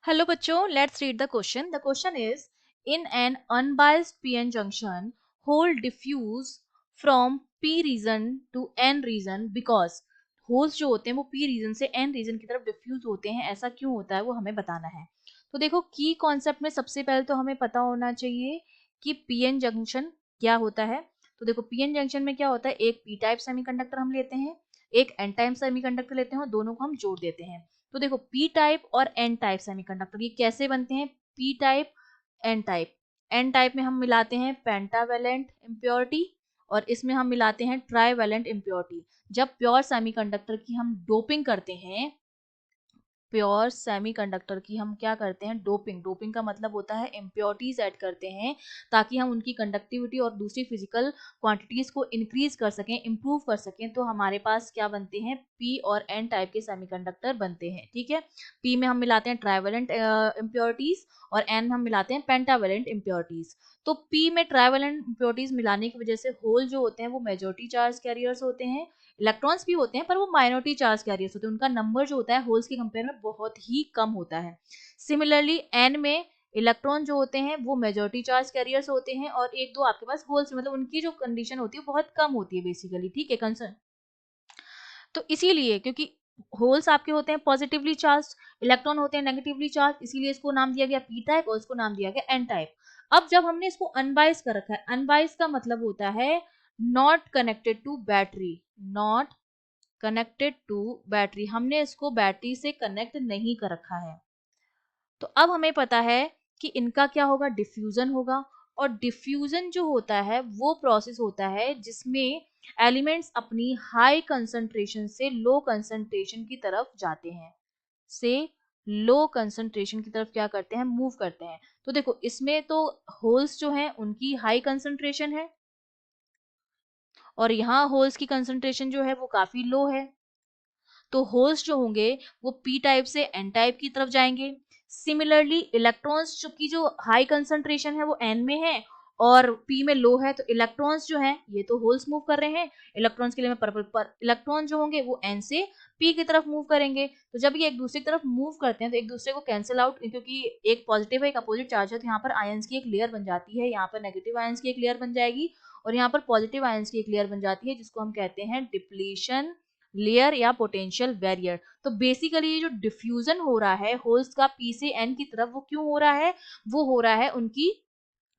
Hello बच्चों, let's read the question. The question is, in an unbiased PN junction, hole diffuse from P region to N region because holes जो होते हैं वो P region से N region की तरफ diffuse होते हैं. ऐसा क्यों होता है वो हमें बताना है. तो देखो की कॉन्सेप्ट में सबसे पहले तो हमें पता होना चाहिए कि पीएन जंक्शन क्या होता है. तो देखो पीएन जंक्शन में क्या होता है, एक पी टाइप सेमीकंडक्टर हम लेते हैं, एक एन टाइप सेमीकंडक्टर लेते हैं और दोनों को हम जोड़ देते हैं. तो देखो पी टाइप और एन टाइप सेमीकंडक्टर ये कैसे बनते हैं, p type n type. N type में हम मिलाते हैं पेंटावेलेंट इम्प्योरिटी और इसमें हम मिलाते हैं ट्राईवेलेंट इम्प्योरिटी. जब प्योर सेमीकंडक्टर की हम डोपिंग करते हैं, प्योर सेमीकंडक्टर की हम क्या करते हैं, डोपिंग. डोपिंग का मतलब होता है इम्प्योरिटीज ऐड करते हैं ताकि हम उनकी कंडक्टिविटी और दूसरी फिजिकल क्वांटिटीज को इंक्रीज कर सकें, इंप्रूव कर सकें. तो हमारे पास क्या बनते हैं, पी और एन टाइप के सेमीकंडक्टर बनते हैं. ठीक है, पी में हम मिलाते हैं ट्राईवेलेंट इम्प्योरिटीज और एन में हम मिलाते हैं पेंटावेलेंट इम्प्योरिटीज. तो पी में ट्राईवेलेंट इम्प्योरिटीज मिलाने की वजह से होल जो होते हैं वो मेजॉरिटी चार्ज कैरियर्स होते हैं. इलेक्ट्रॉन्स भी होते हैं पर वो माइनॉरिटी चार्ज कैरियर्स होते हैं, उनका नंबर जो होता है होल्स के कंपेयर में बहुत ही कम होता है. सिमिलरली एन में इलेक्ट्रॉन जो होते हैं वो मेजॉरिटी चार्ज कैरियर्स होते हैं और एक दो आपके पास होल्स, मतलब उनकी जो कंडीशन होती है बहुत कम होती है बेसिकली. ठीक है, कंसर्न. तो इसीलिए क्योंकि होल्स आपके होते हैं पॉजिटिवली चार्ज, इलेक्ट्रॉन होते हैं नेगेटिवली चार्ज, इसीलिए इसको नाम दिया गया पी टाइप और इसको नाम दिया गया एन टाइप. अब जब हमने इसको अनबाइस कर रखा है, अनबाइस का मतलब होता है not connected to battery, not connected to battery. हमने इसको बैटरी से कनेक्ट नहीं कर रखा है. तो अब हमें पता है कि इनका क्या होगा, डिफ्यूजन होगा. और डिफ्यूजन जो होता है वो प्रोसेस होता है जिसमें एलिमेंट्स अपनी हाई कंसंट्रेशन से लो कंसंट्रेशन की तरफ जाते हैं, से लो कंसंट्रेशन की तरफ क्या करते हैं, मूव करते हैं. तो देखो इसमें तो होल्स जो हैं उनकी हाई कंसंट्रेशन है और यहाँ होल्स की कंसंट्रेशन जो है वो काफी लो है. तो होल्स जो होंगे वो पी टाइप से एन टाइप की तरफ जाएंगे. सिमिलरली इलेक्ट्रॉन्स की जो हाई कंसंट्रेशन है वो एन में है और पी में लो है, तो इलेक्ट्रॉन्स जो हैं ये तो होल्स मूव कर रहे हैं. इलेक्ट्रॉन्स के लिए मैं पर्पल पर, इलेक्ट्रॉन जो होंगे वो एन से पी की तरफ मूव करेंगे. तो जब ये एक दूसरे की तरफ मूव करते हैं तो एक दूसरे को कैंसिल आउट, क्योंकि एक पॉजिटिव है एक अपोजिट चार्ज है, तो यहाँ पर आयंस की एक लेयर बन जाती है, यहाँ पर नेगेटिव आयंस की एक लेयर बन जाएगी और यहाँ पर पॉजिटिव आयंस की एक लेयर बन जाती है जिसको हम कहते हैं डिप्लीशन लेयर या पोटेंशियल बैरियर. तो बेसिकली ये जो डिफ्यूजन हो रहा है होल्स का पी से एन की तरफ, वो क्यों हो रहा है, वो हो रहा है उनकी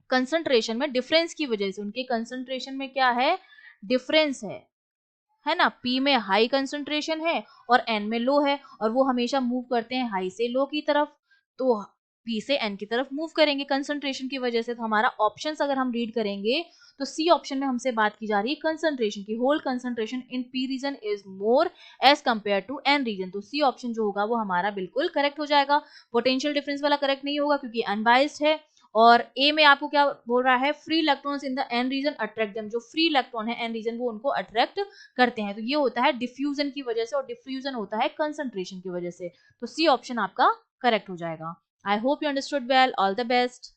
कंसंट्रेशन में डिफरेंस की वजह से. उनके कंसंट्रेशन में क्या है, डिफरेंस है ना. पी में हाई कंसंट्रेशन है और एन में लो है और वो हमेशा मूव करते हैं हाई से लो की तरफ. तो पी से एन की तरफ मूव करेंगे कंसंट्रेशन की वजह से. तो हमारा ऑप्शंस अगर हम रीड करेंगे तो सी ऑप्शन में हमसे बात की जा रही है कंसंट्रेशन की. Hole concentration in p region is more as compare to n region. तो सी ऑप्शन जो होगा वो हमारा बिल्कुल करेक्ट हो जाएगा. पोटेंशियल डिफरेंस वाला करेक्ट नहीं होगा क्योंकि अनबाइस्ड है. और ए में आपको क्या बोल रहा है, free electrons in the n region attract them. जो फ्री इलेक्ट्रॉन है एन रीजन वो उनको अट्रैक्ट करते हैं. तो ये होता है डिफ्यूजन की वजह से और डिफ्यूजन होता है कंसंट्रेशन की वजह से. तो सी ऑप्शन आपका करेक्ट हो जाएगा. I hope you understood well. All the best.